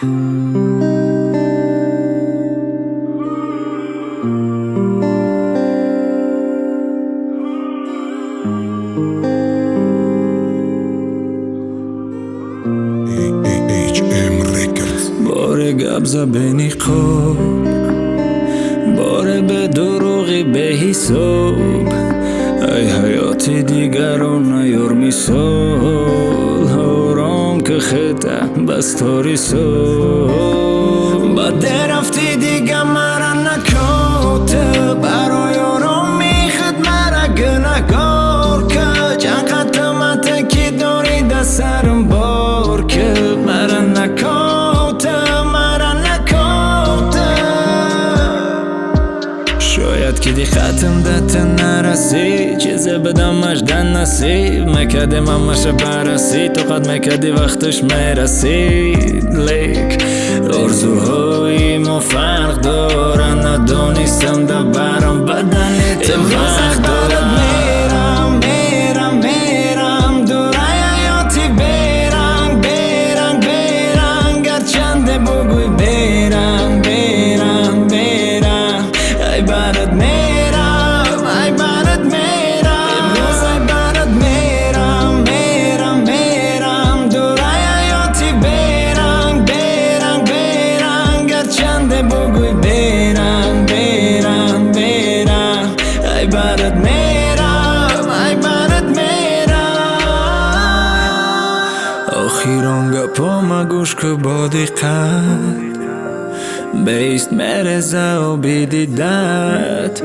باره گب زبنی خوب، باره به دروغی به حساب. ای حیاتی دیگران نیار مثال، آرام که خطه بستاری سال. بعد رفتی دیگه مرا نکاته، برای آرام میخد مرا گناهکار که چقدر تمته که داری در سرم بار که مرا نکاته. شاید که دی ختم دت نرسی، چیزه بدم مجدن نصیب مکدی من مشه برسی، تو قد مکدی وقتش میرسید. لیک ارزوهای ما فرق دارن، ندانستم در برام بدنی تو وقت دارم. میرم دور حیاتی برنگ گرچنده بگوی برم ای برات میرم امروز ای برات میرم دور حیاتی برنگ گرچنده بگوی برم ای برات میرم آخیران گپا مگوش که با دقت بیست مرزه و بیدیدت.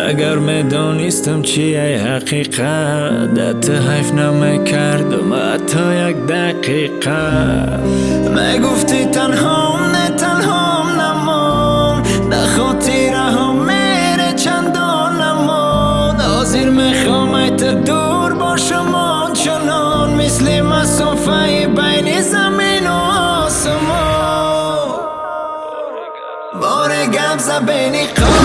اگر میدانستم چی ای حقیقت، دت حیف نمیکردم حتی یک دقیقه. میگفتی تنهام نه تنهام نمون، در خاطره هم میره چندان نمون. حاضر میخوام ای تا دور باشم آنچنان، مثل مسافه بین زمین و آسمان. باره گب زبنی خوب